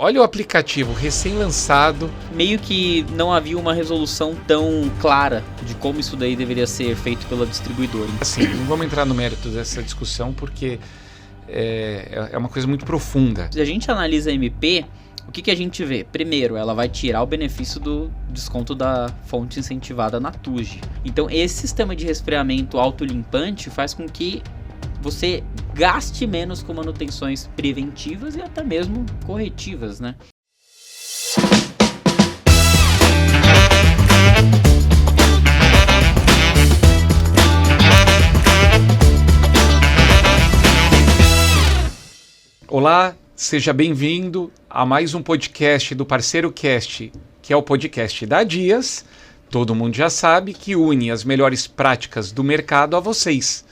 Olha o aplicativo recém-lançado. Meio que não havia uma resolução tão clara de como isso daí deveria ser feito pela distribuidora. Assim, não vamos entrar no mérito dessa discussão porque é uma coisa muito profunda. Se a gente analisa a MP, o que a gente vê? Primeiro, ela vai tirar o benefício do desconto da fonte incentivada na TUG. Então, esse sistema de resfriamento autolimpante faz com que você gaste menos com manutenções preventivas e até mesmo corretivas, né? Olá, seja bem-vindo a mais um podcast do Parceiro Cast, que é o podcast da Dias. Todo mundo já sabe que une as melhores práticas do mercado a vocês.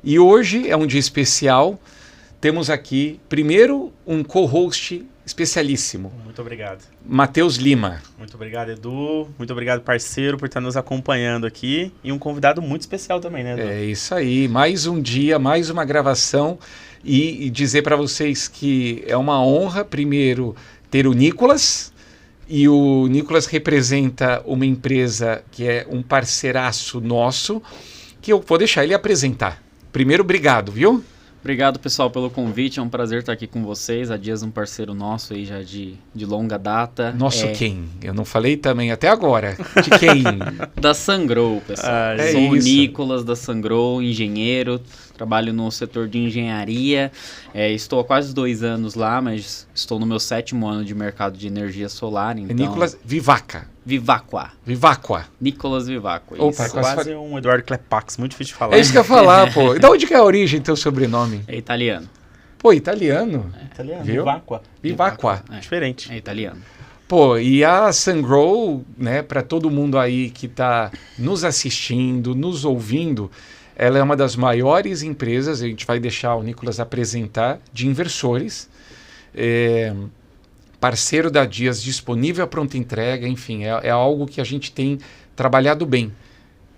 E hoje é um dia especial. Temos aqui, primeiro, um co-host especialíssimo. Muito obrigado. Matheus Lima. Muito obrigado, Edu. Muito obrigado, parceiro, por estar nos acompanhando aqui. E um convidado muito especial também, né, Edu? É isso aí. Mais um dia, mais uma gravação. E dizer para vocês que é uma honra, primeiro, ter o Nicolas. E o Nicolas representa uma empresa que é um parceiraço nosso, que eu vou deixar ele apresentar. Primeiro, obrigado, viu? Obrigado, pessoal, pelo convite. É um prazer estar aqui com vocês. A Dias é um parceiro nosso aí já de longa data. Nosso quem? Eu não falei também até agora. De quem? Da Sungrow, pessoal. Sou o Nicolas da Sungrow, engenheiro. Trabalho no setor de engenharia. Estou há quase 2 anos lá, mas estou no meu 7º ano de mercado de energia solar. Então... Nicolas Vivacqua. Nicolas Vivacqua. Opa, quase um Eduardo Klepax, muito difícil de falar. É isso que eu ia falar, pô. E da onde que é a origem do teu sobrenome? É italiano. Pô, italiano? Italiano, viu? Vivacqua. Diferente. É italiano. Pô, e a Sungrow, né, para todo mundo aí que está nos assistindo, nos ouvindo, ela é uma das maiores empresas, a gente vai deixar o Nicolas apresentar, de inversores. Parceiro da Dias, disponível a pronta entrega, enfim, é algo que a gente tem trabalhado bem.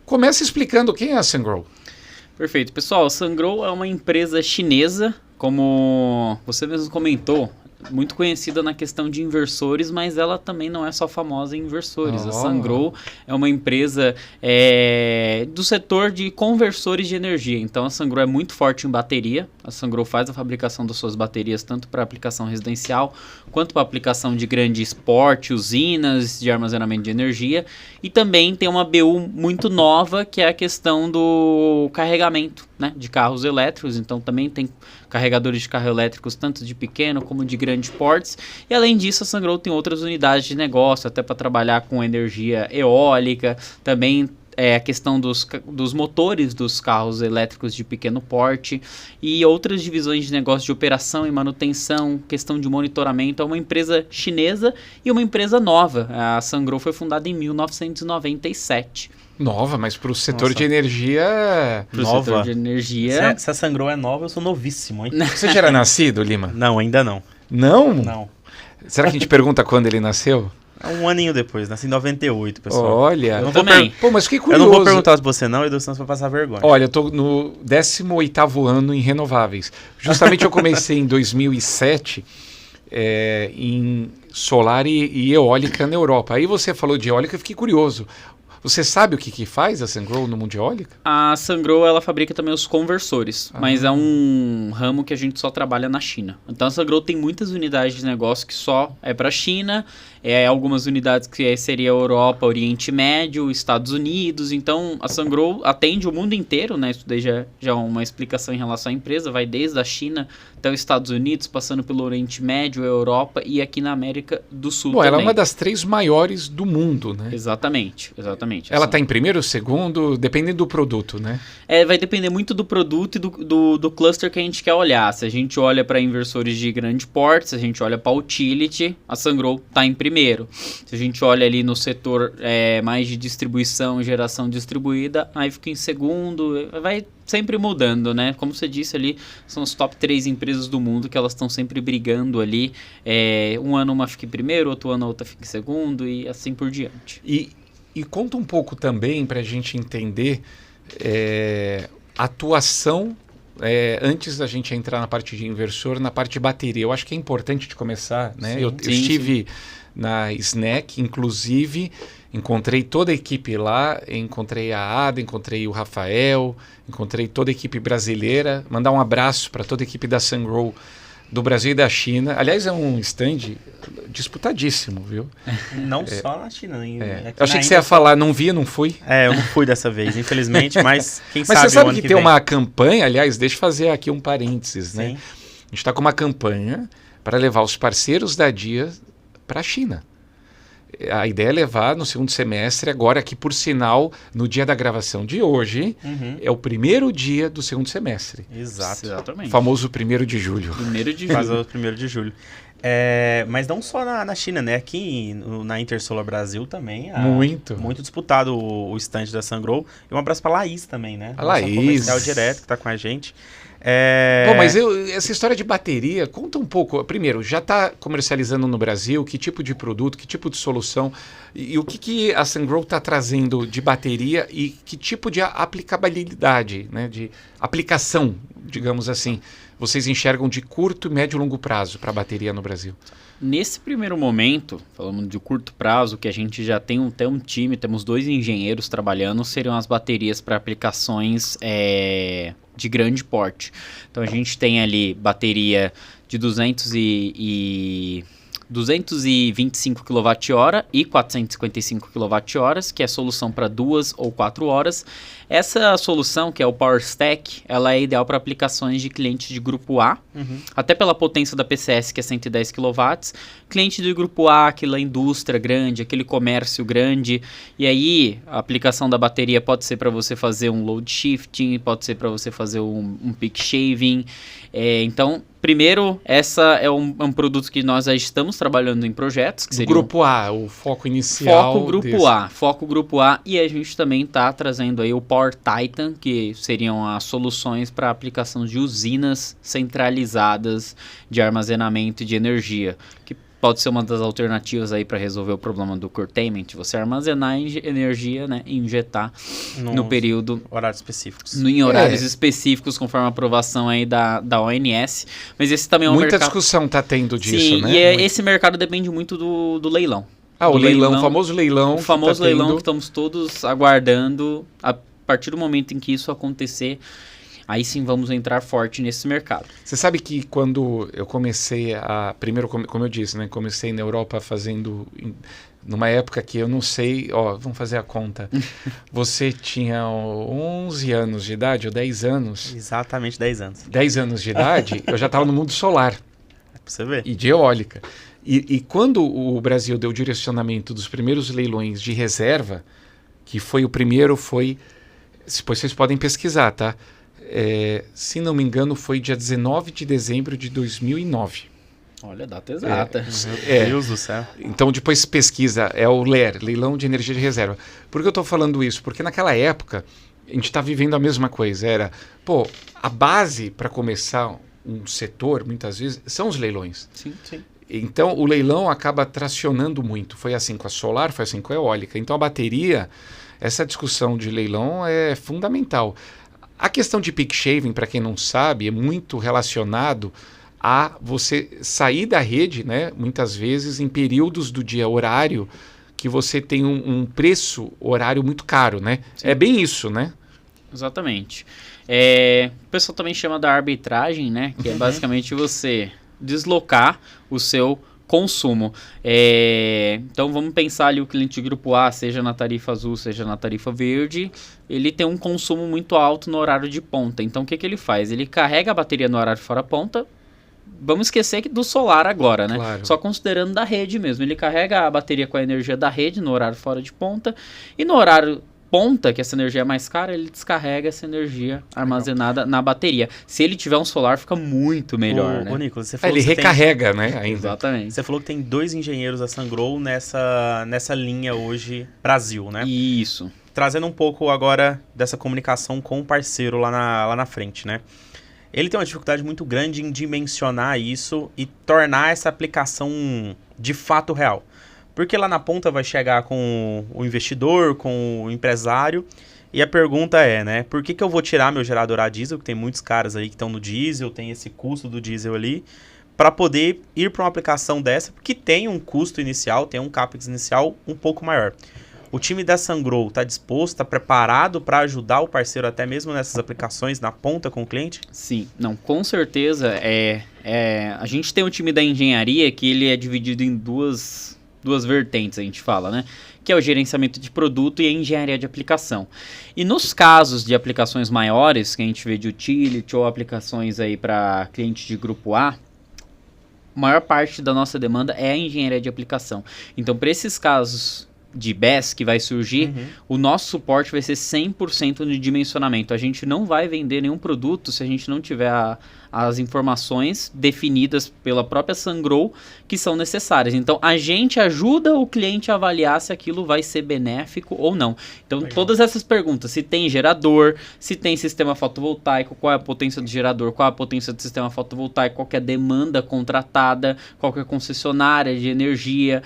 Começa explicando quem é a Sungrow. Perfeito. Pessoal, a Sungrow é uma empresa chinesa, como você mesmo comentou, muito conhecida na questão de inversores, mas ela também não é só famosa em inversores. A Sungrow é uma empresa do setor de conversores de energia. Então a Sungrow é muito forte em bateria. A Sungrow faz a fabricação das suas baterias tanto para aplicação residencial quanto para aplicação de grande porte, usinas de armazenamento de energia. E também tem uma BU muito nova, que é a questão do carregamento, né, de carros elétricos. Então também tem carregadores de carro elétricos tanto de pequeno como de grandes portes. E além disso, a Sungrow tem outras unidades de negócio, até para trabalhar com energia eólica, também a questão dos motores dos carros elétricos de pequeno porte e outras divisões de negócio de operação e manutenção, questão de monitoramento. É uma empresa chinesa e uma empresa nova. A Sungrow foi fundada em 1997. Nova, mas para o setor de energia... Nova. Setor de energia... Se a Sungrow é nova, eu sou novíssimo, hein? Você já era nascido, Lima? Não, ainda não. Não? Não. Será que a gente pergunta quando ele nasceu? Um aninho depois, nasci em 98, pessoal. Olha, eu também. Pô, mas que curioso. Eu não vou perguntar se você não, Edu, senão você vai passar vergonha. Olha, eu tô no 18º ano em renováveis. Justamente eu comecei em 2007 em solar e eólica na Europa. Aí você falou de eólica, eu fiquei curioso. Você sabe o que faz a Sungrow no mundo de eólica? A Sungrow, ela fabrica também os conversores, mas é um ramo que a gente só trabalha na China. Então a Sungrow tem muitas unidades de negócio que só é para a China, algumas unidades que seria Europa, Oriente Médio, Estados Unidos. Então a Sungrow atende o mundo inteiro, né? Isso daí já é uma explicação em relação à empresa, vai desde a China até os Estados Unidos, passando pelo Oriente Médio, Europa e aqui na América do Sul também. Ela é uma das 3 maiores do mundo, né? Exatamente. Ela está em primeiro ou segundo, dependendo do produto, né? Vai depender muito do produto e do cluster que a gente quer olhar. Se a gente olha para inversores de grande porte, se a gente olha para utility, a Sungrow está em primeiro. Se a gente olha ali no setor mais de distribuição e geração distribuída, aí fica em segundo, vai sempre mudando, né? Como você disse ali, são as top 3 empresas do mundo que elas estão sempre brigando ali. Um ano uma fica em primeiro, outro ano a outra fica em segundo e assim por diante. E conta um pouco também para a gente entender a atuação antes da gente entrar na parte de inversor, na parte de bateria, eu acho que é importante de começar, né? Eu Sim, estive na SNEC, inclusive, encontrei toda a equipe lá, encontrei a Ada, encontrei o Rafael, encontrei toda a equipe brasileira, mandar um abraço para toda a equipe da Sungrow do Brasil e da China. Aliás, é um stand disputadíssimo, viu? Não só na China. Eu achei que você ia falar, não vi, não fui. Eu não fui dessa vez, infelizmente, mas quem Mas sabe você sabe o ano que que tem vem. uma campanha, aliás, deixa eu fazer aqui um parênteses, né? Sim. A gente está com uma campanha para levar os parceiros da Dia para a China. A ideia é levar no segundo semestre, agora que, por sinal, no dia da gravação de hoje, é o primeiro dia do segundo semestre. Exato. Exatamente. O famoso 1º de julho. 1º de Faz julho. o 1º de julho. Mas não só na China, né? Aqui na Intersolar Brasil também. Muito disputado o stand da Sungrow. E um abraço pra Laís também, né? A Laís. Nossa comercial direto que tá com a gente. Bom, mas essa história de bateria, conta um pouco. Primeiro, já está comercializando no Brasil? Que tipo de produto, que tipo de solução? E o que a Sungrow está trazendo de bateria e que tipo de aplicabilidade, né, de aplicação, digamos assim, vocês enxergam de curto, médio e longo prazo para a bateria no Brasil? Nesse primeiro momento, falando de curto prazo, que a gente já tem até um time, temos 2 engenheiros trabalhando, seriam as baterias para aplicações de grande porte. Então a gente tem ali bateria de 225 kWh e 455 kWh, que é solução para 2 ou 4 horas. Essa solução, que é o Power Stack, ela é ideal para aplicações de clientes de grupo A, até pela potência da PCS, que é 110 kW. Cliente de grupo A, aquela indústria grande, aquele comércio grande. E aí, a aplicação da bateria pode ser para você fazer um load shifting, pode ser para você fazer um peak shaving. Então, primeiro, essa é um produto que nós já estamos trabalhando em projetos. Que seria Grupo A, o foco inicial. Foco Grupo A. E a gente também está trazendo aí o Power Titan, que seriam as soluções para aplicação de usinas centralizadas de armazenamento de energia, que pode ser uma das alternativas aí para resolver o problema do curtailment, você armazenar energia, né, e injetar no período... Horários específicos. Em horários específicos, conforme a aprovação aí da ONS. Mas esse também é um Muita mercado... discussão está tendo disso, Sim, né? e esse mercado depende muito do leilão. O leilão, o famoso leilão. O famoso tá leilão tendo. que estamos todos aguardando. A partir do momento em que isso acontecer, aí sim vamos entrar forte nesse mercado. Você sabe que quando eu comecei primeiro, como eu disse, né? Comecei na Europa fazendo... Numa época que eu não sei... vamos fazer a conta. Você tinha 11 anos de idade, ou 10 anos? Exatamente 10 anos. 10 anos de idade, eu já estava no mundo solar. Pra você ver. E de eólica. E quando o Brasil deu o direcionamento dos primeiros leilões de reserva, que foi o primeiro, depois vocês podem pesquisar, tá? Se não me engano, foi dia 19 de dezembro de 2009. Olha, data exata. Meu Deus do céu. Então, depois pesquisa, é o LER, Leilão de Energia de Reserva. Por que eu estou falando isso? Porque naquela época, a gente está vivendo a mesma coisa. A base para começar um setor, muitas vezes, são os leilões. Sim. Então, o leilão acaba tracionando muito. Foi assim com a solar, foi assim com a eólica. Então, a bateria, essa discussão de leilão é fundamental. A questão de peak shaving, para quem não sabe, é muito relacionado a você sair da rede, né, muitas vezes, em períodos do dia horário, que você tem um preço horário muito caro, né? Sim. É bem isso, né? Exatamente. O pessoal também chama da arbitragem, né? Que é basicamente você deslocar o seu consumo. Então vamos pensar ali o cliente de grupo A, seja na tarifa azul, seja na tarifa verde, ele tem um consumo muito alto no horário de ponta. Então o que ele faz? Ele carrega a bateria no horário fora ponta. Vamos esquecer do solar agora, né? Claro. Só considerando da rede mesmo. Ele carrega a bateria com a energia da rede no horário fora de ponta, e no horário ponta, que essa energia é mais cara, ele descarrega essa energia armazenada na bateria. Se ele tiver um solar, fica muito melhor, né? Ô, Nicolas, você falou Ele que recarrega, né, ainda. Exatamente. Você falou que tem 2 engenheiros da Sungrow nessa linha hoje Brasil, né? Isso. Trazendo um pouco agora dessa comunicação com o parceiro lá na frente, né? Ele tem uma dificuldade muito grande em dimensionar isso e tornar essa aplicação de fato real. Porque lá na ponta vai chegar com o investidor, com o empresário, E a pergunta é, né? Por que eu vou tirar meu gerador a diesel, que tem muitos caras aí que estão no diesel, tem esse custo do diesel ali, para poder ir para uma aplicação dessa, que tem um custo inicial, tem um CAPEX inicial um pouco maior. O time da Sungrow está disposto, está preparado para ajudar o parceiro até mesmo nessas aplicações, na ponta com o cliente? Sim, não, com certeza. A gente tem um time da engenharia que ele é dividido em duas vertentes, a gente fala, né? Que é o gerenciamento de produto e a engenharia de aplicação. E nos casos de aplicações maiores, que a gente vê de utility ou aplicações aí para cliente de grupo A, maior parte da nossa demanda é a engenharia de aplicação. Então, para esses casos de BES que vai surgir, o nosso suporte vai ser 100% no dimensionamento. A gente não vai vender nenhum produto se a gente não tiver as informações definidas pela própria Sungrow que são necessárias. Então, a gente ajuda o cliente a avaliar se aquilo vai ser benéfico ou não. Então, todas essas perguntas, se tem gerador, se tem sistema fotovoltaico, qual é a potência do gerador, qual é a potência do sistema fotovoltaico, qual que é a demanda contratada, qual que é a concessionária de energia.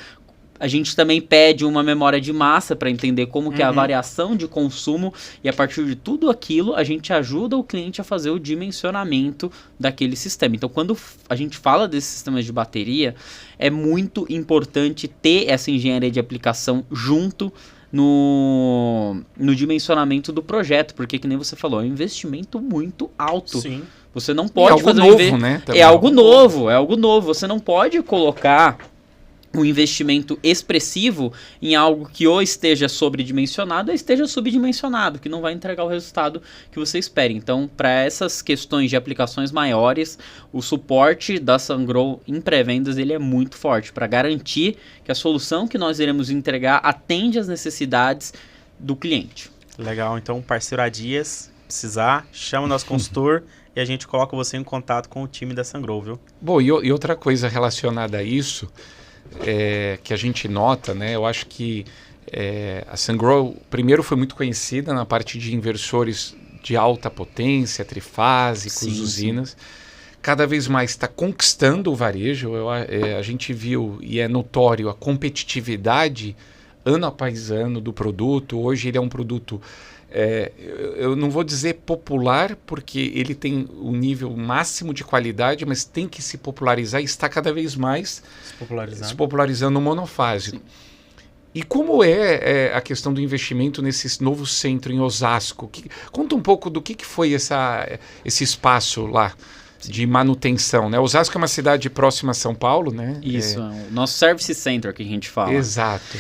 A gente também pede uma memória de massa para entender como que é a variação de consumo e a partir de tudo aquilo a gente ajuda o cliente a fazer o dimensionamento daquele sistema. Então quando a gente fala desses sistemas de bateria, é muito importante ter essa engenharia de aplicação junto no dimensionamento do projeto, porque que nem você falou, é um investimento muito alto. Sim. Você não pode fazer novo, né? É algo novo. Você não pode colocar um investimento expressivo em algo que ou esteja sobredimensionado ou esteja subdimensionado, que não vai entregar o resultado que você espera. Então, para essas questões de aplicações maiores, o suporte da Sungrow em pré-vendas ele é muito forte, para garantir que a solução que nós iremos entregar atende às necessidades do cliente. Legal, então parceiro a Dias, precisar, chama o nosso consultor e a gente coloca você em contato com o time da Sungrow, viu? Bom, e outra coisa relacionada a isso, que a gente nota, né? Eu acho que a Sungrow, primeiro, foi muito conhecida na parte de inversores de alta potência, trifásicos, usinas. Sim. Cada vez mais está conquistando o varejo. A gente viu e é notório a competitividade ano após ano do produto. Hoje ele é um produto, eu não vou dizer popular, porque ele tem um nível máximo de qualidade, mas tem que se popularizar e está cada vez mais se popularizando no monofásico. Sim. E como é a questão do investimento nesse novo centro em Osasco? Conta um pouco do que foi esse espaço lá de manutenção, né? Osasco é uma cidade próxima a São Paulo, né? Isso, o nosso service center que a gente fala. Exato.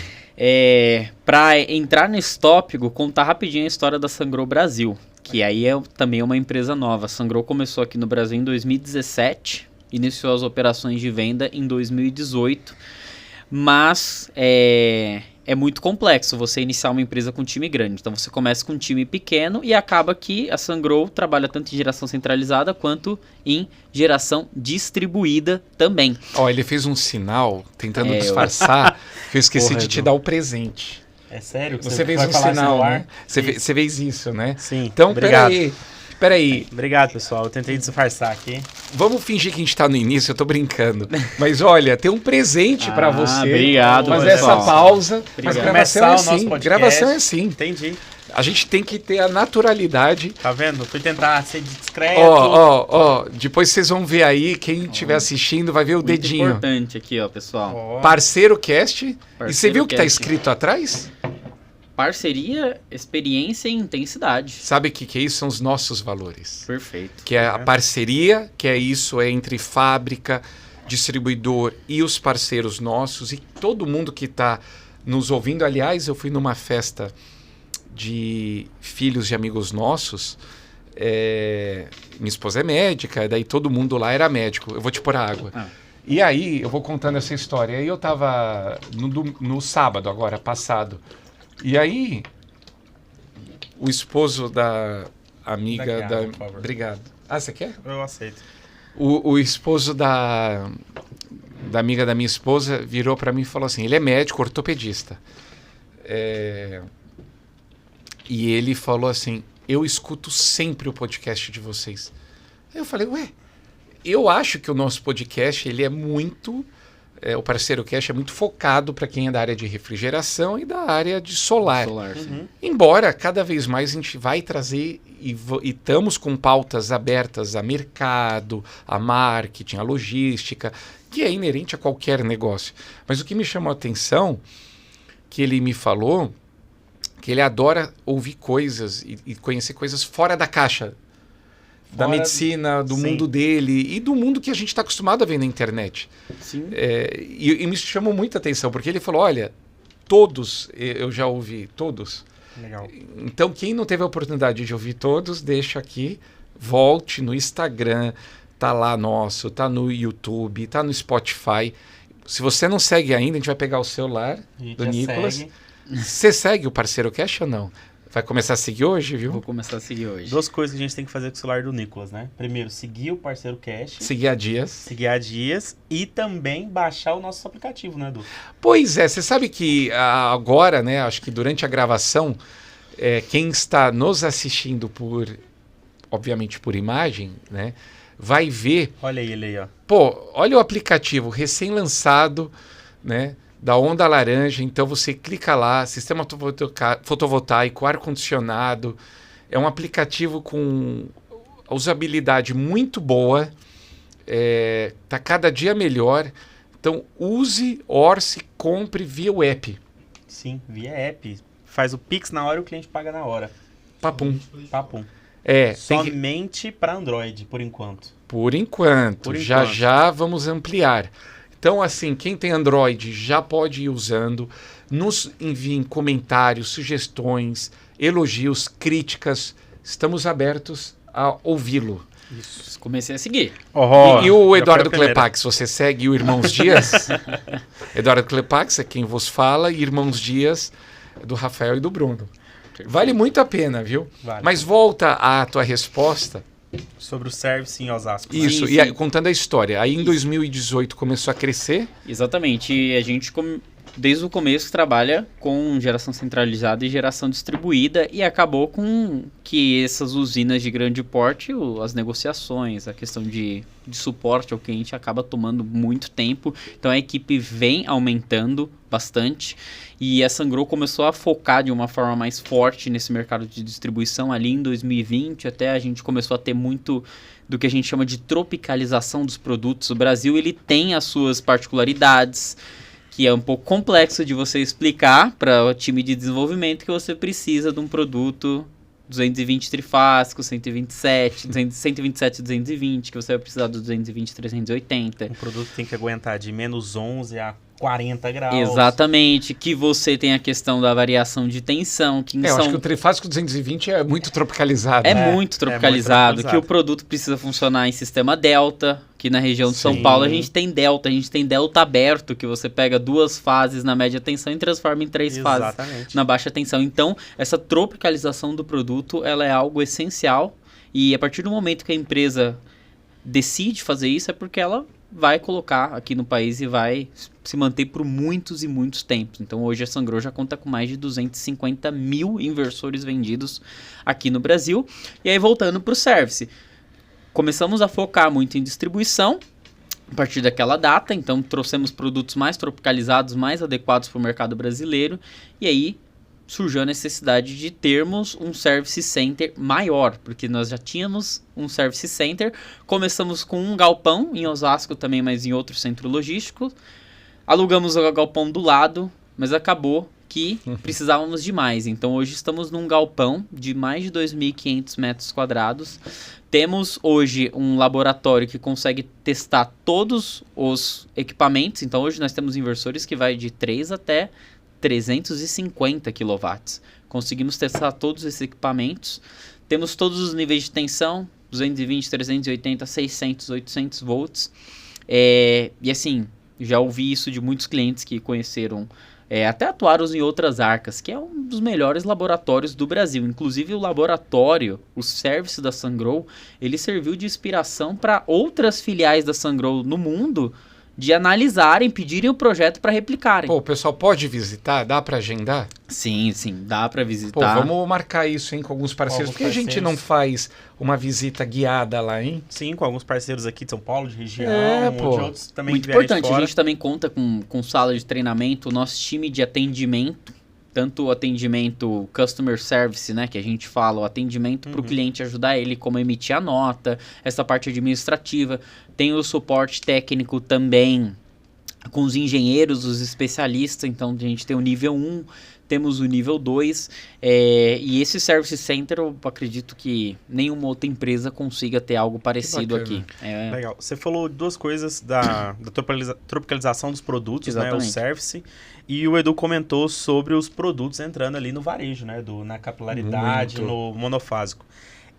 Para entrar nesse tópico, contar rapidinho a história da Sungrow Brasil, que aí é também uma empresa nova. A Sungrow começou aqui no Brasil em 2017, iniciou as operações de venda em 2018, mas é muito complexo você iniciar uma empresa com um time grande. Então você começa com um time pequeno e acaba que a Sungrow trabalha tanto em geração centralizada quanto em geração distribuída também. Ele fez um sinal tentando disfarçar que eu esqueci de te dar o presente. É sério? Você fez um sinal, né? Você fez isso, né? Sim. Então, obrigado. Peraí. Obrigado, pessoal. Eu tentei disfarçar aqui. Vamos fingir que a gente tá no início, eu tô brincando. Mas olha, tem um presente pra você. Obrigado, fazer essa pausa. Mas gravação é assim. Gravação é assim. Entendi. A gente tem que ter a naturalidade. Tá vendo? Fui tentar ser discreto. Depois vocês vão ver aí, quem estiver assistindo vai ver o muito dedinho. Importante aqui, pessoal. Parceiro Cast. E você viu o que tá escrito atrás? Parceria, experiência e intensidade. Sabe o que é isso? São os nossos valores. Perfeito. Que é a parceria, que é isso, entre fábrica, distribuidor e os parceiros nossos. E todo mundo que está nos ouvindo. Aliás, eu fui numa festa de filhos de amigos nossos. Minha esposa é médica, daí todo mundo lá era médico. Eu vou te pôr a água. E aí, eu vou contando essa história. Aí eu estava no sábado agora, passado. E aí, o esposo da amiga Por favor. Obrigado. Você quer? Eu aceito. O esposo da amiga da minha esposa virou para mim e falou assim, ele é médico, ortopedista. E ele falou assim, eu escuto sempre o podcast de vocês. Aí eu falei, eu acho que o nosso podcast ele é muito o Parceiro Cash é muito focado para quem é da área de refrigeração e da área de solar. Sim. Embora cada vez mais a gente vai trazer e estamos com pautas abertas a mercado, a marketing, a logística, que é inerente a qualquer negócio. Mas o que me chamou a atenção, que ele me falou, que ele adora ouvir coisas e conhecer coisas fora da caixa. Da medicina, do mundo dele e do mundo que a gente está acostumado a ver na internet. Sim. E me chamou muita atenção, porque ele falou, olha, todos, eu já ouvi todos. Legal. Então, quem não teve a oportunidade de ouvir todos, deixa aqui, volte no Instagram, tá lá nosso, tá no YouTube, tá no Spotify. Se você não segue ainda, a gente vai pegar o celular do Nicolas. Você segue o Parceiro Cash ou não? Vai começar a seguir hoje, viu? Vou começar a seguir hoje. 2 coisas que a gente tem que fazer com o celular do Nicolas, né? Primeiro, seguir o Parceiro Cash. Seguir a Dias. Seguir a Dias e também baixar o nosso aplicativo, né, Edu? Pois é, você sabe que agora, né, acho que durante a gravação, quem está nos assistindo obviamente por imagem, né, vai ver... Olha ele aí, ó. Pô, olha o aplicativo recém-lançado, né, da Onda Laranja. Então você clica lá, sistema fotovoltaico, ar-condicionado. É um aplicativo com usabilidade muito boa, tá cada dia melhor. Então use, orce, compre via o app. Sim, via app. Faz o Pix na hora e o cliente paga na hora. Papum. Papum. Somente para Android, por enquanto. Por enquanto. Já vamos ampliar. Então, assim, quem tem Android já pode ir usando. Nos enviem comentários, sugestões, elogios, críticas. Estamos abertos a ouvi-lo. Isso. Comecei a seguir. E o Eduardo Klepax, você segue o Irmãos Dias? Eduardo Klepax é quem vos fala, e Irmãos Dias do Rafael e do Bruno. Vale muito a pena, viu? Vale. Mas volta à tua resposta. Sobre o service em Osasco. Isso, sim. E contando a história. Aí em 2018 começou a crescer. Exatamente. E a gente, desde o começo, trabalha com geração centralizada e geração distribuída, e acabou com que essas usinas de grande porte, as negociações, a questão de suporte ao cliente acaba tomando muito tempo. Então a equipe vem aumentando bastante, e a Sungrow começou a focar de uma forma mais forte nesse mercado de distribuição ali em 2020, até a gente começou a ter muito do que a gente chama de tropicalização dos produtos. O Brasil, ele tem as suas particularidades, que é um pouco complexo de você explicar para o time de desenvolvimento que você precisa de um produto 220 trifásico, 127, 220, que você vai precisar do 220, 380. O produto tem que aguentar de menos 11 a 40 graus. Exatamente, que você tem a questão da variação de tensão. Eu acho que o trifásico 220 é muito tropicalizado. É muito tropicalizado, que o produto precisa funcionar em sistema delta, que na região de São Paulo a gente tem delta aberto, que você pega 2 fases na média tensão e transforma em 3 fases na baixa tensão. Então, essa tropicalização do produto, ela é algo essencial, e a partir do momento que a empresa decide fazer isso, é porque ela vai colocar aqui no país e vai se manter por muitos e muitos tempos. Então hoje a Sungrow já conta com mais de 250 mil inversores vendidos aqui no Brasil. E aí, voltando para o service, começamos a focar muito em distribuição a partir daquela data. Então trouxemos produtos mais tropicalizados, mais adequados para o mercado brasileiro, e aí surgiu a necessidade de termos um service center maior, porque nós já tínhamos um service center. Começamos com um galpão em Osasco também, mas em outro centro logístico. Alugamos o galpão do lado, mas acabou que precisávamos de mais. Então hoje estamos num galpão de mais de 2.500 metros quadrados. Temos hoje um laboratório que consegue testar todos os equipamentos. Então hoje nós temos inversores que vai de 3 até 350 kW. Conseguimos testar todos esses equipamentos. Temos todos os níveis de tensão, 220, 380, 600, 800 volts. E assim, já ouvi isso de muitos clientes que conheceram, até atuaram em outras arcas, que é um dos melhores laboratórios do Brasil. Inclusive o laboratório, o service da Sungrow, ele serviu de inspiração para outras filiais da Sungrow no mundo, de analisarem, pedirem o projeto para replicarem. Pô, o pessoal pode visitar? Dá para agendar? Sim, dá para Pô, visitar. vamos marcar isso, hein, com alguns parceiros. Por que a gente não faz uma visita guiada lá, hein? Sim, com alguns parceiros aqui de São Paulo, de região, de pô. outros também Muito que vierem de importante, a fora. gente também conta com sala de treinamento, o nosso time de atendimento, tanto o atendimento customer service, né, que a gente fala, o atendimento para o cliente, ajudar ele como emitir a nota, essa parte administrativa. Tem o suporte técnico também com os engenheiros, os especialistas, então a gente tem o nível 1, temos o nível 2, e esse Service Center eu acredito que nenhuma outra empresa consiga ter algo parecido aqui. Legal. Você falou duas coisas da tropicalização dos produtos, né, o service, e o Edu comentou sobre os produtos entrando ali no varejo, né, na capilaridade, no monofásico.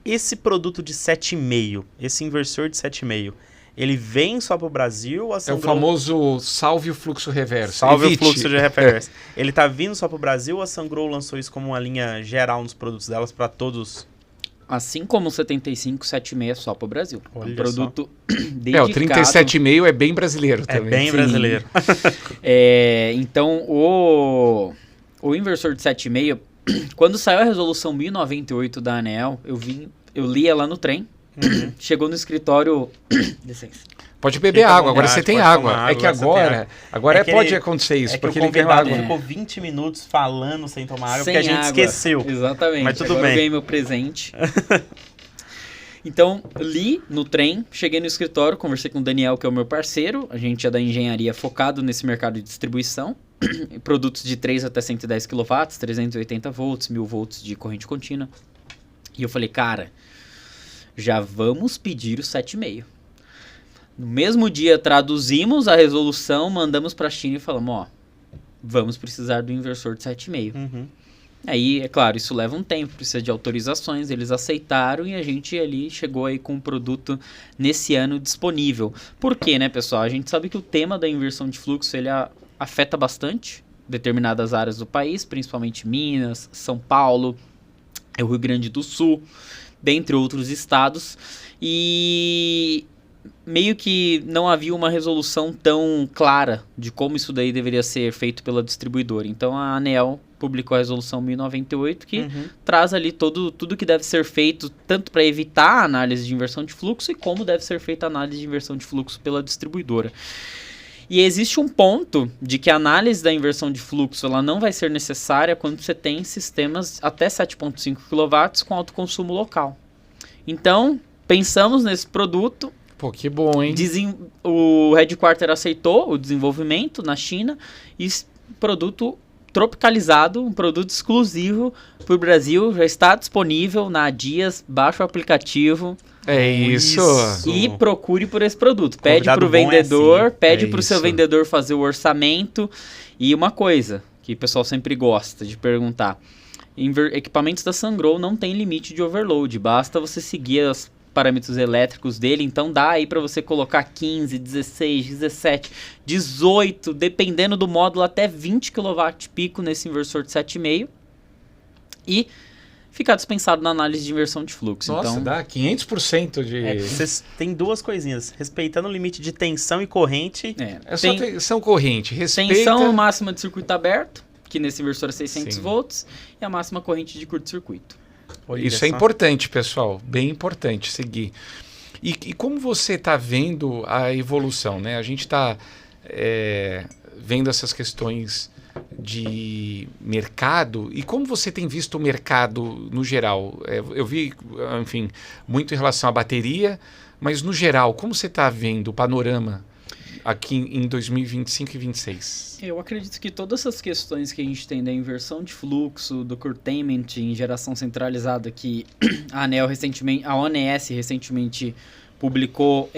Esse produto de 7,5, esse inversor de 7,5, ele vem só para o Brasil? É o famoso salve o fluxo reverso. Salve o fluxo de reverso. Ele tá vindo só para o Brasil ou a Sungrow lançou isso como uma linha geral nos produtos delas para todos? Assim como o 75, 7,6 é só para o Brasil. Olha um produto dedicado. O 37,5 é bem brasileiro também. É bem brasileiro. Então, o inversor de 7,5, quando saiu a resolução 1098 da ANEEL, eu li ela no trem. Chegou no escritório. Licença. Pode beber água, agora você tem água. água. É que agora pode acontecer isso, porque ele ganhou água. Ficou 20 minutos falando sem tomar água, sem porque a gente esqueceu. Exatamente. Mas tudo agora bem. Eu ganhei meu presente. Então, li no trem, cheguei no escritório, conversei com o Daniel, que é o meu parceiro. A gente é da engenharia focado nesse mercado de distribuição. Produtos de 3 até 110 kW, 380 volts, 1000 volts de corrente contínua. E eu falei, cara, já vamos pedir o 7,5. No mesmo dia, traduzimos a resolução, mandamos para a China e falamos, ó, vamos precisar do inversor de 7,5. Aí, é claro, isso leva um tempo, precisa de autorizações, eles aceitaram e a gente ali chegou aí com um produto nesse ano disponível. Por quê, né, pessoal? A gente sabe que o tema da inversão de fluxo, ele afeta bastante determinadas áreas do país, principalmente Minas, São Paulo, o Rio Grande do Sul, dentre outros estados, e meio que não havia uma resolução tão clara de como isso daí deveria ser feito pela distribuidora. Então a ANEEL publicou a resolução 1098, que traz ali tudo que deve ser feito, tanto para evitar a análise de inversão de fluxo, e como deve ser feita a análise de inversão de fluxo pela distribuidora. E existe um ponto de que a análise da inversão de fluxo ela não vai ser necessária quando você tem sistemas até 7,5 kW com alto consumo local. Então, pensamos nesse produto. Pô, que bom, hein? O Headquarter aceitou o desenvolvimento na China e produto tropicalizado, um produto exclusivo para o Brasil, já está disponível na Dias, baixa o aplicativo. É isso. E procure por esse produto. Pede para o vendedor, pede para o seu vendedor fazer o orçamento. E uma coisa que o pessoal sempre gosta de perguntar: equipamentos da Sungrow não tem limite de overload, basta você seguir os parâmetros elétricos dele, então dá aí para você colocar 15, 16, 17, 18, dependendo do módulo, até 20 kW pico nesse inversor de 7,5 e ficar dispensado na análise de inversão de fluxo. Nossa, então, dá 500% de... Vocês têm duas coisinhas, respeitando o limite de tensão e corrente. Só tensão corrente, respeita... Tensão máxima de circuito aberto, que nesse inversor é 600 Sim. volts, e a máxima corrente de curto-circuito. Isso é importante, pessoal, bem importante seguir. E como você está vendo a evolução, né? A gente está vendo essas questões de mercado, e como você tem visto o mercado no geral? Eu vi, enfim, muito em relação à bateria, mas no geral, como você está vendo o panorama aqui em 2025 e 2026? Eu acredito que todas essas questões que a gente tem da inversão de fluxo, do curtailment em geração centralizada, que a ANEEL recentemente, a ONS recentemente publicou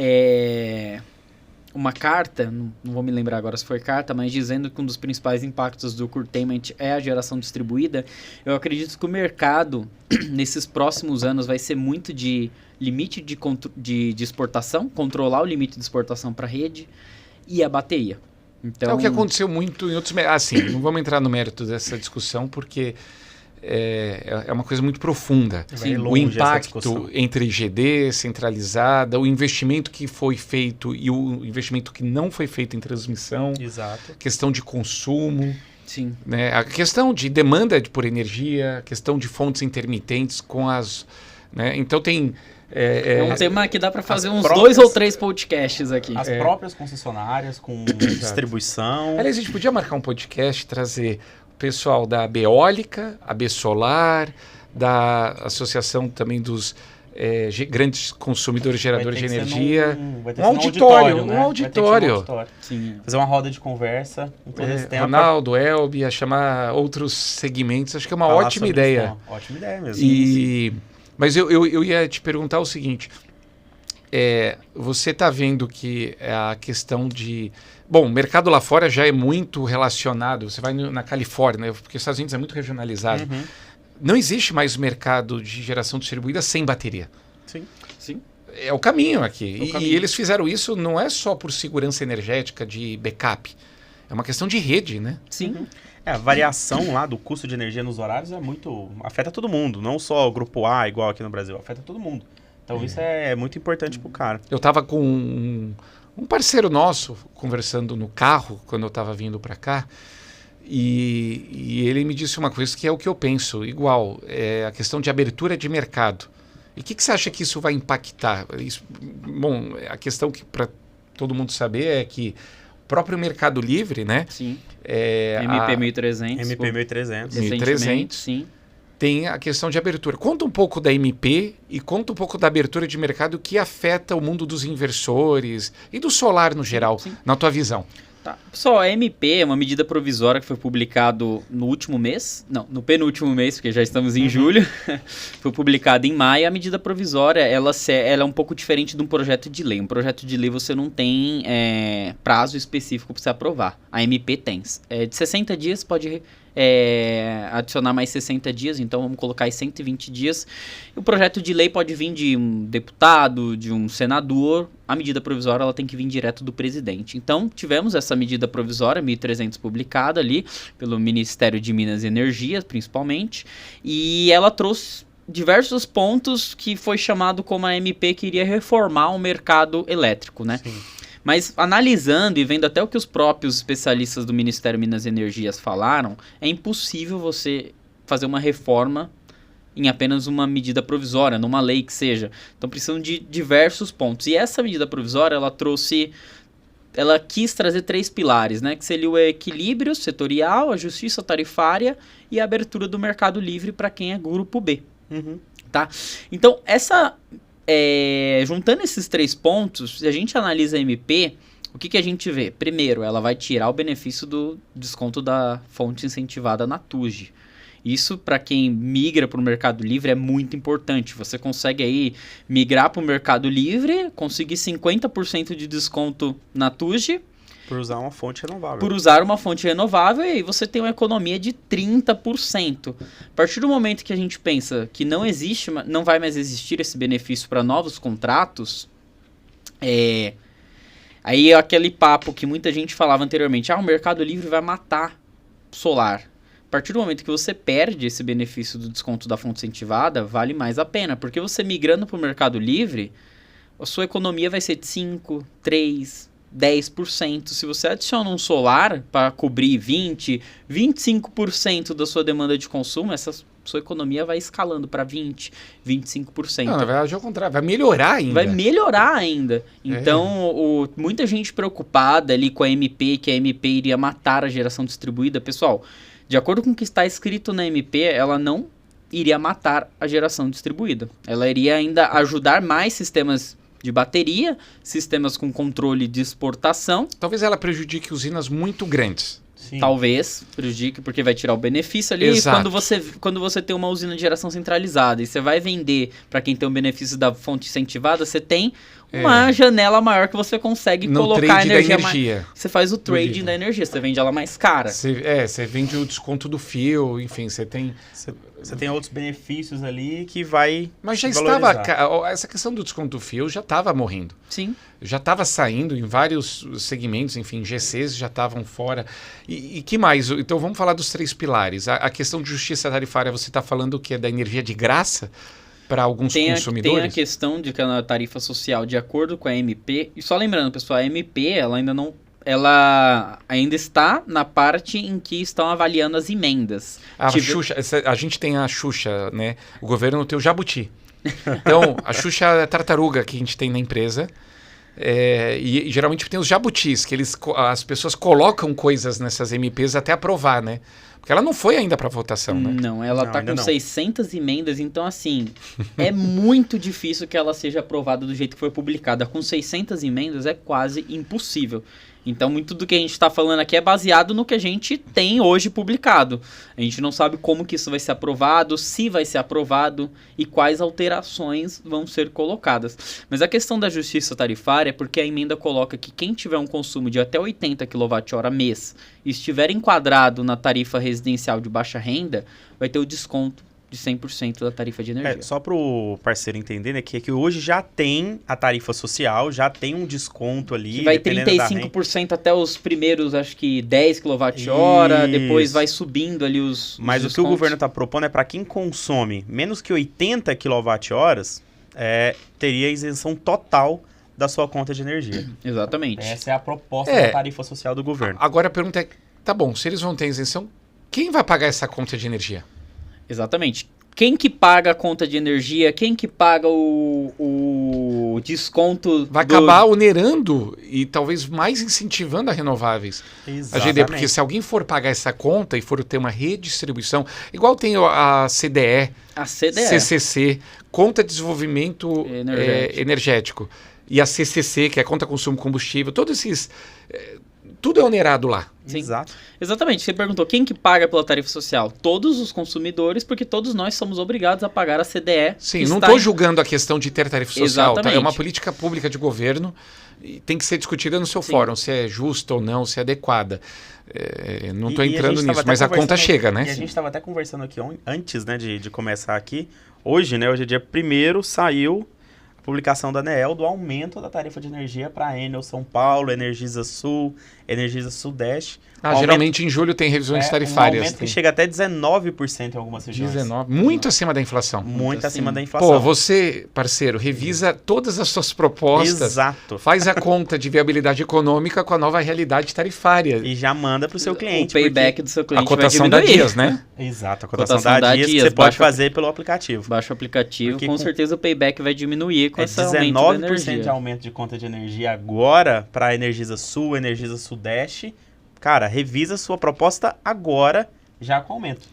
uma carta, não vou me lembrar agora se foi carta, mas dizendo que um dos principais impactos do curtailment é a geração distribuída. Eu acredito que o mercado, nesses próximos anos, vai ser muito de limite de exportação, controlar o limite de exportação para a rede e a bateria. Então, é o que aconteceu muito em outros... Assim, não vamos entrar no mérito dessa discussão, porque é uma coisa muito profunda. Vai O longe essa impacto discussão. entre GD, centralizada, o investimento que foi feito e o investimento que não foi feito em transmissão, Exato. questão de consumo, Sim. né? A questão de demanda por energia, a questão de fontes intermitentes com as... Né? Então tem... É um tema que dá para fazer uns próprias- 2 ou 3 podcasts aqui. As próprias concessionárias com distribuição. Aliás, a gente podia marcar um podcast, trazer o pessoal da AB Eólica, AB Solar, da Associação também dos grandes consumidores geradores de energia. Vai ter Um que ser auditório, né? um Vai ter que ser um auditório. Sim. Fazer uma roda de conversa com todo esse tempo. Ronaldo, Elbi, a chamar outros segmentos. Acho que é uma Falar ótima sobre ideia. isso, não. Ótima ideia mesmo. Mas eu ia te perguntar o seguinte. Você está vendo que a questão de... Bom, o mercado lá fora já é muito relacionado. Você vai na Califórnia, né? Porque os Estados Unidos é muito regionalizado. Uhum. Não existe mais mercado de geração distribuída sem bateria. Sim. Sim. É o caminho aqui. É o caminho. E eles fizeram isso não é só por segurança energética de backup. É uma questão de rede, né? Sim. A variação lá do custo de energia nos horários afeta todo mundo, não só o grupo A, igual aqui no Brasil, afeta todo mundo. Então isso é muito importante pro cara. Eu estava com um parceiro nosso conversando no carro quando eu estava vindo para cá e ele me disse uma coisa que é o que eu penso, igual, a questão de abertura de mercado. E o que você acha que isso vai impactar? Bom, a questão que para todo mundo saber é que o próprio Mercado Livre, né? Sim. MP 1300. MP 1300. Recentemente, 1300. sim. Tem a questão de abertura. Conta um pouco da MP e conta um pouco da abertura de mercado que afeta o mundo dos inversores e do solar no geral, sim. na tua visão. Tá. Pessoal, a MP é uma medida provisória que foi publicado no último mês, não, no penúltimo mês, porque já estamos em julho, foi publicada em maio. A medida provisória, ela é um pouco diferente de um projeto de lei. Um projeto de lei você não tem prazo específico para você aprovar. A MP tem. De 60 dias pode adicionar mais 60 dias, então vamos colocar aí 120 dias. O projeto de lei pode vir de um deputado, de um senador. A medida provisória ela tem que vir direto do presidente. Então, tivemos essa medida provisória, 1.300, publicada ali pelo Ministério de Minas e Energia, principalmente, e ela trouxe diversos pontos que foi chamado como a MP que iria reformar o mercado elétrico, né? Sim. Mas analisando e vendo até o que os próprios especialistas do Ministério de Minas e Energias falaram, é impossível você fazer uma reforma em apenas uma medida provisória, numa lei que seja. Então precisam de diversos pontos. E essa medida provisória, ela quis trazer 3 pilares, né? Que seria o equilíbrio setorial, a justiça tarifária e a abertura do mercado livre para quem é grupo B. Uhum. Tá? Então, juntando esses 3 pontos, se a gente analisa a MP, o que a gente vê? Primeiro, ela vai tirar o benefício do desconto da fonte incentivada na TUG. Isso, para quem migra para o Mercado Livre, é muito importante. Você consegue aí migrar para o Mercado Livre, conseguir 50% de desconto na TUG, Por usar uma fonte renovável. por usar uma fonte renovável, e aí você tem uma economia de 30%. A partir do momento que a gente pensa que não vai mais existir esse benefício para novos contratos, aí é aquele papo que muita gente falava anteriormente, o Mercado Livre vai matar solar. A partir do momento que você perde esse benefício do desconto da fonte incentivada, vale mais a pena, porque você migrando para o Mercado Livre, a sua economia vai ser de 5%, 3%, 10%. Se você adiciona um solar para cobrir 20%, 25% da sua demanda de consumo, essa sua economia vai escalando para 20%, 25%. Não, na verdade é o contrário, vai melhorar ainda. Vai melhorar ainda. Então, muita gente preocupada ali com a MP, que a MP iria matar a geração distribuída. Pessoal, de acordo com o que está escrito na MP, ela não iria matar a geração distribuída. Ela iria ainda ajudar mais sistemas de bateria, sistemas com controle de exportação. Talvez ela prejudique usinas muito grandes. Sim. Talvez prejudique, porque vai tirar o benefício ali. Exato. Quando você tem uma usina de geração centralizada e você vai vender para quem tem o benefício da fonte incentivada, você tem uma janela maior que você consegue no colocar trade energia. da energia. Você faz o trading da energia, você vende ela mais cara. Você vende o desconto do fio, enfim, você tem... Você tem outros benefícios ali que vai Mas já valorizar. estava... Essa questão do desconto do fio já estava morrendo. Sim. Já estava saindo em vários segmentos, enfim, GCs já estavam fora. E que mais? Então vamos falar dos 3 pilares. A questão de justiça tarifária, você está falando o quê? Da energia de graça para alguns consumidores? Tem a questão de que a tarifa social, de acordo com a MP, e só lembrando, pessoal, a MP, ela ainda está na parte em que estão avaliando as emendas. Xuxa, a gente tem a Xuxa, né? O governo tem o Jabuti. Então, a Xuxa é a tartaruga que a gente tem na empresa. E geralmente tem os jabutis, que as pessoas colocam coisas nessas MPs até aprovar, né? Porque ela não foi ainda para votação, né? Não, ela está com 600 emendas, então assim, é muito difícil que ela seja aprovada do jeito que foi publicada. Com 600 emendas é quase impossível. Então, muito do que a gente está falando aqui é baseado no que a gente tem hoje publicado. A gente não sabe como que isso vai ser aprovado, se vai ser aprovado e quais alterações vão ser colocadas. Mas a questão da justiça tarifária é porque a emenda coloca que quem tiver um consumo de até 80 kWh mês e estiver enquadrado na tarifa residencial de baixa renda, vai ter o desconto de 100% da tarifa de energia. Só para o parceiro entender, né, que hoje já tem a tarifa social, já tem um desconto ali. Que vai 35% até os primeiros, acho que 10 kWh, depois vai subindo ali os Mas descontos. O que o governo está propondo é para quem consome menos que 80 kWh, teria isenção total da sua conta de energia. Exatamente. Essa é a proposta da tarifa social do governo. Agora a pergunta é, tá bom, se eles vão ter isenção, quem vai pagar essa conta de energia? Exatamente. Quem que paga a conta de energia? Quem que paga o desconto? Vai acabar onerando e talvez mais incentivando a renováveis. Exatamente. Porque se alguém for pagar essa conta e for ter uma redistribuição, igual tem a CDE, CCC, Conta de Desenvolvimento Energético, e a CCC, que é Conta Consumo Combustível, todos esses... tudo é onerado lá. Sim. Exato. Exatamente. Você perguntou quem que paga pela tarifa social? Todos os consumidores, porque todos nós somos obrigados a pagar a CDE. Sim, não estou julgando a questão de ter tarifa social. Tá? É uma política pública de governo e tem que ser discutida no seu fórum, se é justa ou não, se é adequada. Não estou entrando nisso, mas a conta chega, né? E a gente estava até conversando aqui antes, né, de começar aqui. Hoje, né, hoje é dia 1º, saiu a publicação da ANEEL do aumento da tarifa de energia para a Enel São Paulo, Energisa Sul, Energisa Sudeste. Geralmente em julho tem revisões tarifárias. Um aumento que chega até 19% em algumas regiões. 19%. Muito acima da inflação. Muito acima da inflação. Pô, você, parceiro, revisa todas as suas propostas. Exato. Faz a conta de viabilidade econômica com a nova realidade tarifária. E já manda para o seu cliente. O payback do seu cliente. A cotação da Dias, né? Exato, a cotação da Dias que você pode fazer pelo aplicativo. Baixa o aplicativo, com certeza o payback vai diminuir com esse aumento da energia. 19% de aumento de conta de energia agora para a Energisa Sul, Energisa Sudeste. Cara, revisa a sua proposta agora, já com aumento.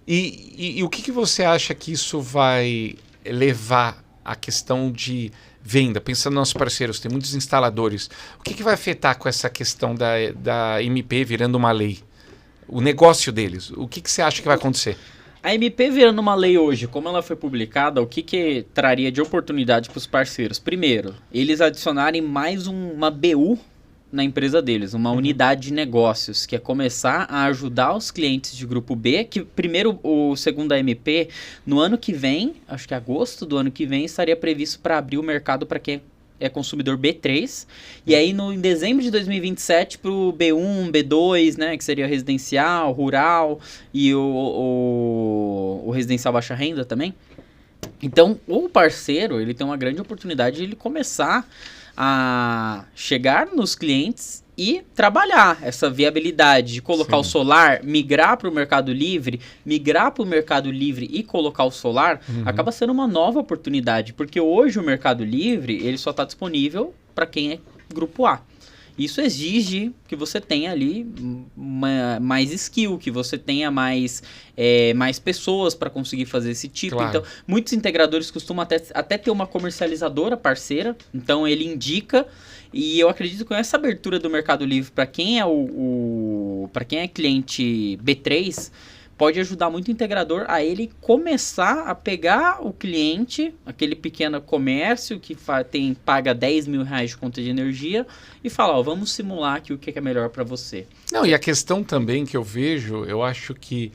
E o que você acha que isso vai levar à questão de venda? Pensando nos nossos parceiros, tem muitos instaladores. O que vai afetar com essa questão da MP virando uma lei? O negócio deles, o que você acha que vai acontecer? A MP virando uma lei hoje, como ela foi publicada, o que traria de oportunidade para os parceiros? Primeiro, eles adicionarem mais uma BU na empresa deles, uma unidade de negócios, que é começar a ajudar os clientes de grupo B, que primeiro, segundo a MP, no ano que vem, acho que agosto do ano que vem, estaria previsto para abrir o mercado para quem é consumidor B3, e aí em dezembro de 2027 para o B1, B2, né, que seria residencial, rural e o residencial baixa renda também. Então, o parceiro, ele tem uma grande oportunidade de ele começar a chegar nos clientes e trabalhar essa viabilidade de colocar o solar, migrar para o Mercado Livre e colocar o solar, acaba sendo uma nova oportunidade, porque hoje o Mercado Livre ele só está disponível para quem é grupo A. Isso exige que você tenha ali mais skill, que você tenha mais pessoas para conseguir fazer esse tipo. Claro. Então, muitos integradores costumam até ter uma comercializadora parceira, então ele indica, e eu acredito que com essa abertura do Mercado Livre para quem é para quem é cliente B3, pode ajudar muito o integrador a ele começar a pegar o cliente, aquele pequeno comércio que paga 10 mil reais de conta de energia e falar, vamos simular aqui o que é melhor para você. Não, e a questão também que eu vejo, eu acho que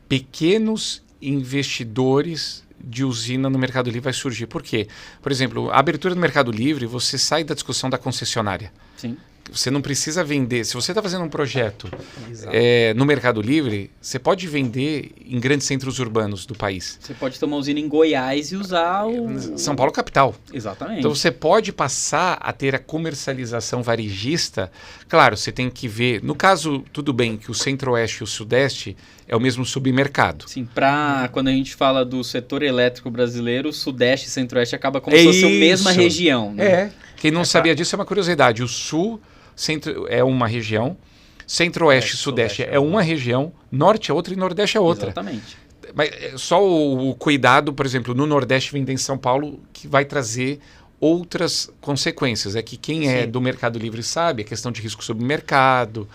pequenos investidores de usina no Mercado Livre vai surgir. Por quê? Por exemplo, a abertura do Mercado Livre, você sai da discussão da concessionária. Sim. Você não precisa vender. Se você está fazendo um projeto no Mercado Livre, você pode vender em grandes centros urbanos do país. Você pode ter uma usina em Goiás e usar o... São Paulo capital. Exatamente. Então você pode passar a ter a comercialização varejista. Claro, você tem que ver... No caso, tudo bem que o Centro-Oeste e o Sudeste é o mesmo submercado. Sim, quando a gente fala do setor elétrico brasileiro, o Sudeste e Centro-Oeste acaba como se fosse a mesma região. Né? Quem não sabia disso é uma curiosidade. O Sul... Centro é uma região, Centro-Oeste e Sudeste é uma região, Norte é outra e Nordeste é outra. Exatamente. Mas só o cuidado, por exemplo, no Nordeste vender em São Paulo, que vai trazer outras consequências. É que quem é do Mercado Livre sabe, a questão de risco sobre mercado,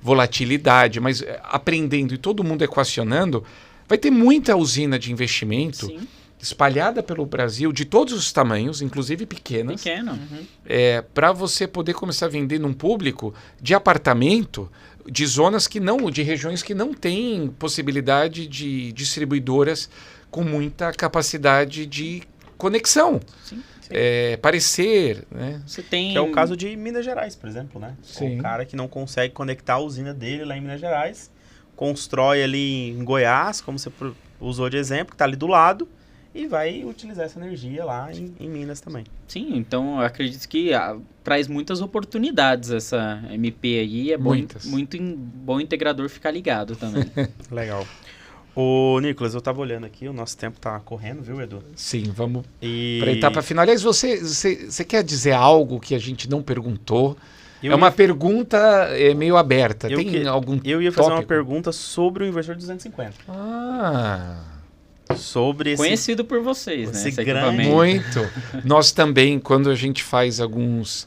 volatilidade, mas aprendendo e todo mundo equacionando, vai ter muita usina de investimento. Sim. Espalhada pelo Brasil, de todos os tamanhos, inclusive pequenas, para você poder começar a vender num público de apartamento, de zonas que não, de regiões que não têm possibilidade de distribuidoras com muita capacidade de conexão. Sim. Parecer, né? Você tem... Que é o caso de Minas Gerais, por exemplo, né? Sim. O cara que não consegue conectar a usina dele lá em Minas Gerais, constrói ali em Goiás, como você usou de exemplo, que está ali do lado, e vai utilizar essa energia lá em Minas também. Sim, então eu acredito que traz muitas oportunidades essa MP aí. É muito bom o integrador ficar ligado também. Legal. Ô, Nicolas, eu tava olhando aqui, o nosso tempo tá correndo, viu, Edu? Sim, vamos para a etapa final. Aliás, você quer dizer algo que a gente não perguntou? Uma pergunta meio aberta. Tem algum Eu ia fazer uma pergunta sobre o inversor 250. Sobre conhecido por vocês, né? Esse grande... Muito. Nós também, quando a gente faz alguns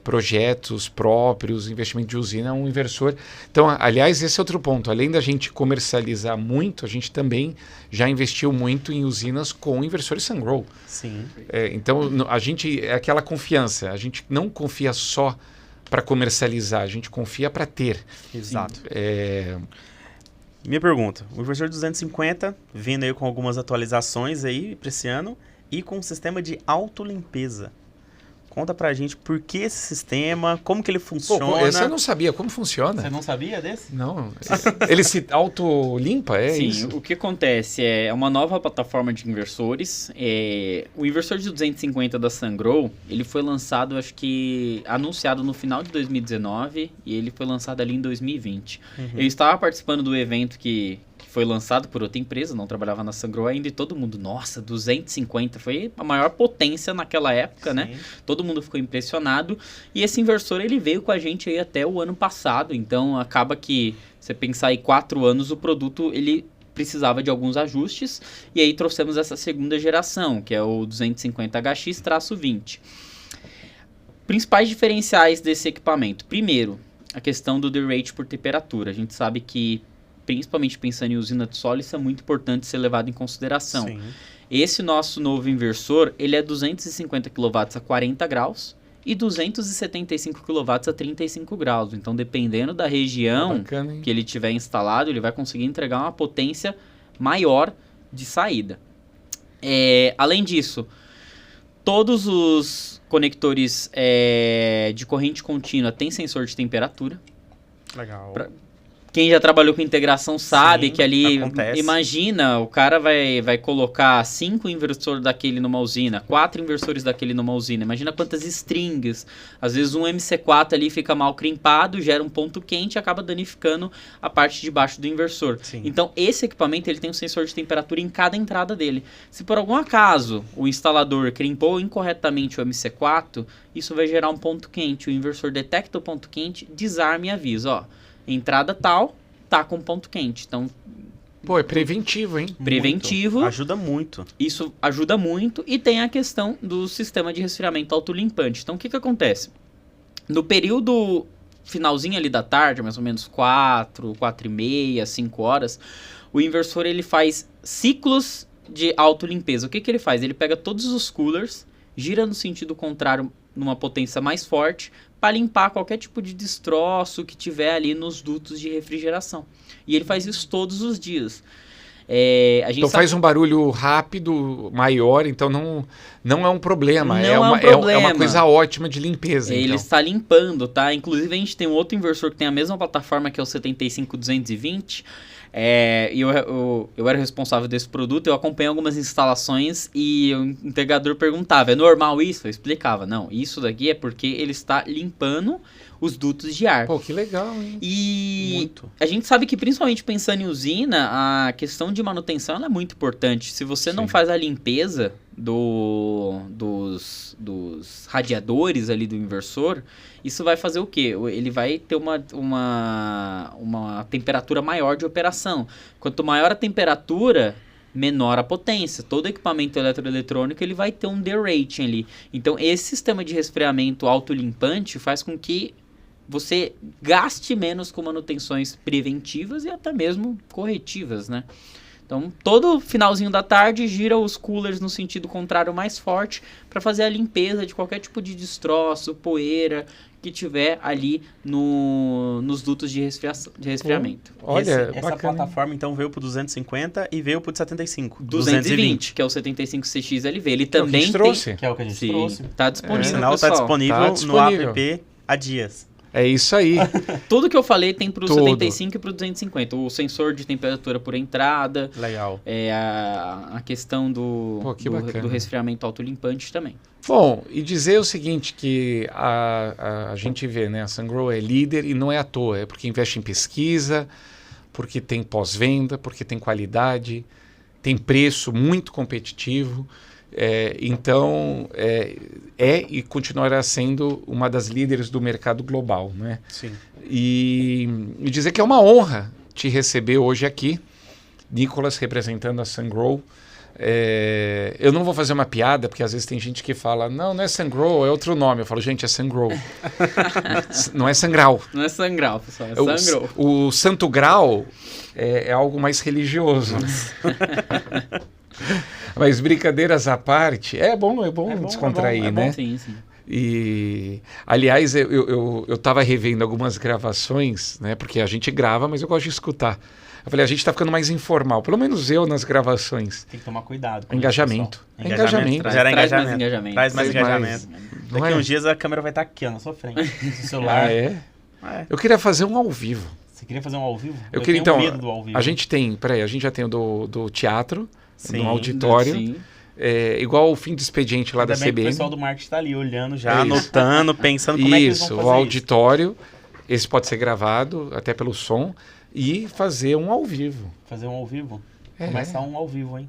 projetos próprios, investimento de usina, um inversor... Então, aliás, esse é outro ponto. Além da gente comercializar muito, a gente também já investiu muito em usinas com inversores Sungrow. Sim. Então, a gente... É aquela confiança. A gente não confia só para comercializar, a gente confia para ter. Exato. Minha pergunta, o inversor 250, vindo aí com algumas atualizações aí para esse ano e com um sistema de autolimpeza. Conta pra gente por que esse sistema, como que ele funciona. Esse eu não sabia, como funciona? Você não sabia desse? Não. Ele se autolimpa, Sim, isso? O que acontece é uma nova plataforma de inversores. O inversor de 250 da Sungrow, ele foi lançado, acho que anunciado no final de 2019 e ele foi lançado ali em 2020. Eu estava participando do evento que foi lançado por outra empresa, não trabalhava na Sungrow ainda, e todo mundo, nossa, 250, foi a maior potência naquela época, né? Todo mundo ficou impressionado, e esse inversor, ele veio com a gente aí até o ano passado, então acaba que, você pensar em 4 anos, o produto, ele precisava de alguns ajustes, e aí trouxemos essa segunda geração, que é o 250HX-20. Principais diferenciais desse equipamento. Primeiro, a questão do derate por temperatura. A gente sabe que, principalmente pensando em usina de solo, isso é muito importante ser levado em consideração. Sim. Esse nosso novo inversor, ele é 250 kW a 40 graus e 275 kW a 35 graus. Então, dependendo da região que ele tiver instalado, ele vai conseguir entregar uma potência maior de saída. Além disso, todos os conectores de corrente contínua têm sensor de temperatura. Legal. Quem já trabalhou com integração sabe que ali, acontece. Imagina, o cara vai colocar 5 inversores daquele numa usina, 4 inversores daquele numa usina. Imagina quantas strings. Às vezes um MC4 ali fica mal crimpado, gera um ponto quente e acaba danificando a parte de baixo do inversor. Sim. Então, esse equipamento ele tem um sensor de temperatura em cada entrada dele. Se por algum acaso o instalador crimpou incorretamente o MC4, isso vai gerar um ponto quente. O inversor detecta o ponto quente, desarma e avisa, ó. Entrada tal, tá com ponto quente. Então, é preventivo, hein? Preventivo. Muito. Ajuda muito. Isso ajuda muito. E tem a questão do sistema de resfriamento autolimpante. Então, o que acontece? No período finalzinho ali da tarde, mais ou menos 4, 4h30, 5 horas, o inversor ele faz ciclos de autolimpeza. O que ele faz? Ele pega todos os coolers, gira no sentido contrário numa potência mais forte para limpar qualquer tipo de destroço que tiver ali nos dutos de refrigeração. E ele faz isso todos os dias. Então faz um barulho rápido, maior, então não é um problema. Não é uma coisa ótima de limpeza. Ele está limpando, tá? Inclusive a gente tem um outro inversor que tem a mesma plataforma que é o 75220. E eu era responsável desse produto, eu acompanhei algumas instalações e o integrador perguntava, é normal isso? Eu explicava, não, isso daqui é porque ele está limpando os dutos de ar. Pô, que legal, hein? E Muito. a gente sabe que principalmente pensando em usina, a questão de manutenção ela é muito importante. Se você não faz a limpeza dos radiadores ali do inversor, isso vai fazer o quê? Ele vai ter uma temperatura maior de operação. Quanto maior a temperatura, menor a potência. Todo equipamento eletroeletrônico ele vai ter um derating ali. Então, esse sistema de resfriamento autolimpante faz com que você gaste menos com manutenções preventivas e até mesmo corretivas, né? Então, todo finalzinho da tarde gira os coolers no sentido contrário mais forte para fazer a limpeza de qualquer tipo de destroço, poeira que tiver ali nos dutos de resfriamento. Olha, essa plataforma então veio pro 250 e veio pro 75. 220, que é o 75CXLV. Ele também trouxe. Que é o que a gente Sim, trouxe. tá disponível, O sinal pessoal. tá disponível no app há dias. É isso aí. Tudo que eu falei tem pro Tudo. 75 e pro 250. O sensor de temperatura por entrada. Legal. A questão do resfriamento autolimpante também. Bom, e dizer o seguinte, que a gente vê, né, a Sungrow é líder e não é à toa, é porque investe em pesquisa, porque tem pós-venda, porque tem qualidade, tem preço muito competitivo. Então, e continuará sendo uma das líderes do mercado global, né? Sim. E dizer que é uma honra te receber hoje aqui, Nicolas, representando a Sungrow. Eu não vou fazer uma piada, porque às vezes tem gente que fala, não é Sungrow, é outro nome. Eu falo, gente, é Sungrow. Não é Sangral. Não é Sangral, pessoal, é Sungrow. O Santo Grau é algo mais religioso. Mas brincadeiras à parte, é bom descontrair, né? Sim, sim. E, aliás, eu estava revendo algumas gravações, né? Porque a gente grava, mas eu gosto de escutar. Eu falei, a gente está ficando mais informal, pelo menos eu nas gravações. Tem que tomar cuidado com engajamento. Isso, Engajamento. Gera Traz mais engajamento. Traz mais Traz engajamento. mais. Daqui uns dias a câmera vai estar aqui, ó, na sua frente. No celular. Eu queria fazer um ao vivo. Você queria fazer um ao vivo? Eu queria, então, medo do ao vivo. A gente já tem o do teatro, Sim, no auditório. Sim. Igual o fim de expediente lá Ainda da bem que CBN. o pessoal do marketing está ali olhando já, anotando, pensando como é que eles vão fazer o auditório. Esse pode ser gravado até pelo som e fazer um ao vivo. Fazer um ao vivo? Começar um ao vivo, hein?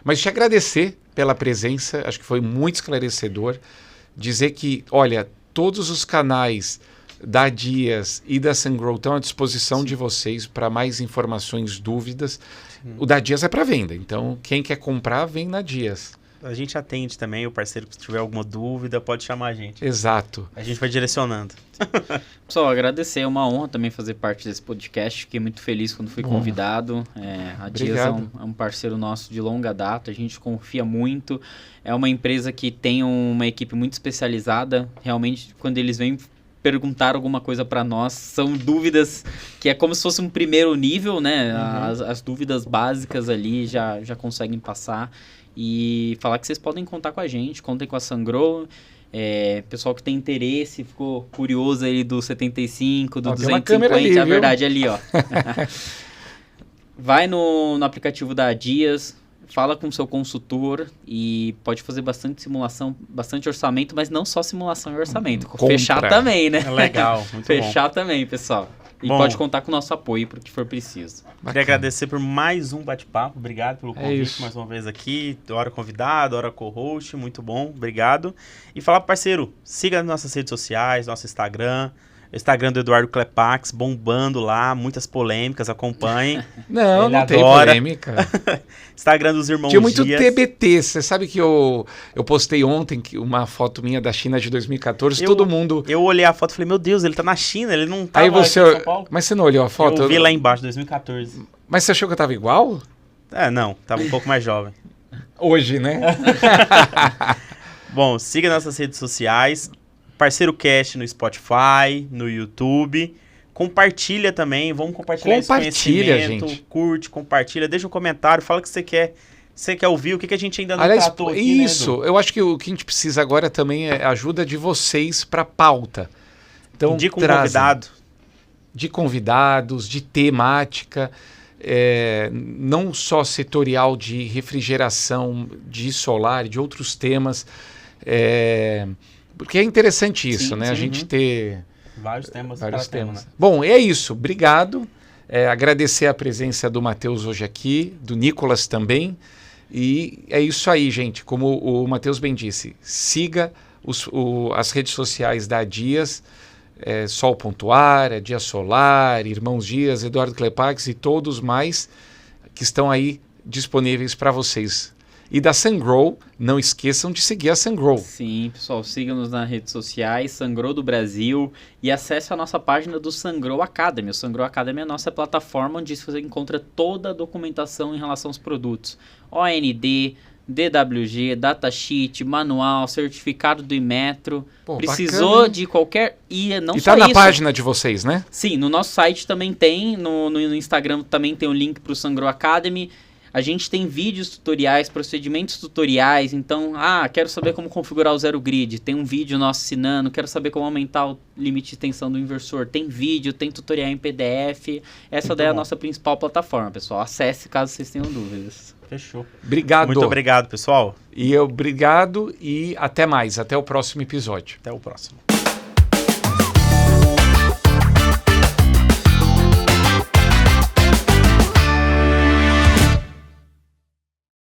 Mas te agradecer pela presença, acho que foi muito esclarecedor. Dizer que, olha, todos os canais da Dias e da Sungrow estão à disposição de vocês para mais informações, dúvidas. O da Dias é para venda, então quem quer comprar, vem na Dias. A gente atende também, o parceiro que tiver alguma dúvida pode chamar a gente. Exato. A gente vai direcionando. Pessoal, agradecer, é uma honra também fazer parte desse podcast, fiquei muito feliz quando fui convidado. A Dias é um parceiro nosso de longa data, a gente confia muito, é uma empresa que tem uma equipe muito especializada, realmente quando eles vêm perguntar alguma coisa para nós, são dúvidas que é como se fosse um primeiro nível, né? As dúvidas básicas ali já conseguem passar e falar que vocês podem contar com a gente, contem com a Sungrow. Pessoal que tem interesse, ficou curioso aí do 75, do 250, ali, a verdade ali, ó. Vai no aplicativo da Dias, fala com o seu consultor e pode fazer bastante simulação, bastante orçamento, mas não só simulação e orçamento. Fechar também, né? É legal, muito Fechar também, pessoal. E pode contar com o nosso apoio para o que for preciso. Queria agradecer por mais um bate-papo. Obrigado pelo convite mais uma vez aqui. Hora convidado, hora co-host. Muito bom, obrigado. E falar pro parceiro, siga nas nossas redes sociais, nosso Instagram. Instagram do Eduardo Klepax, bombando lá, muitas polêmicas, acompanhem. Não, Ele não tem adora. polêmica. Instagram dos irmãos Tinha muito Dias. TBT. Você sabe que eu postei ontem uma foto minha da China de 2014, todo mundo... Eu olhei a foto e falei, meu Deus, ele tá na China, ele não tá Aí aqui em São Paulo. Mas você não olhou a foto? Eu vi lá embaixo, 2014. Mas você achou que eu tava igual? Não, tava um pouco mais jovem. Hoje, né? Bom, siga nossas redes sociais, Parceiro Cast no Spotify, no YouTube. Compartilha também, vamos compartilhar esse conhecimento. Gente. Curte, compartilha, deixa um comentário, fala o que você quer. Você quer ouvir, o que a gente ainda não Aliás, tratou aqui, isso, né, eu acho que o que a gente precisa agora também é a ajuda de vocês para pauta. Então, indica um convidado. De convidados, de temática, não só setorial de refrigeração, de solar, de outros temas. Porque é interessante isso, Sim, né? sim, A gente ter Vários temas. vários para temas. tema, né? Bom, é isso. Obrigado. Agradecer a presença do Matheus hoje aqui, do Nicolas também. E é isso aí, gente. Como o Matheus bem disse, siga as redes sociais da Dias, Sol.ar, Dia Solar, Irmãos Dias, Eduardo Klepax e todos mais que estão aí disponíveis para vocês. E da Sungrow, não esqueçam de seguir a Sungrow. Sim, pessoal, siga-nos nas redes sociais, Sungrow do Brasil, e acesse a nossa página do Sungrow Academy. O Sungrow Academy é a nossa plataforma onde você encontra toda a documentação em relação aos produtos. OND, DWG, datasheet, manual, certificado do Inmetro. Pô, Precisou bacana, de qualquer... E não E só tá na isso. página de vocês, né? Sim, no nosso site também tem, no Instagram também tem o link para o Sungrow Academy. A gente tem vídeos tutoriais, procedimentos tutoriais, então, quero saber como configurar o Zero Grid, tem um vídeo nosso ensinando, quero saber como aumentar o limite de tensão do inversor, tem vídeo, tem tutorial em PDF, essa daí é a nossa principal plataforma, pessoal, acesse caso vocês tenham dúvidas. Fechou. Obrigado. Muito obrigado, pessoal. Obrigado e até mais, até o próximo episódio. Até o próximo.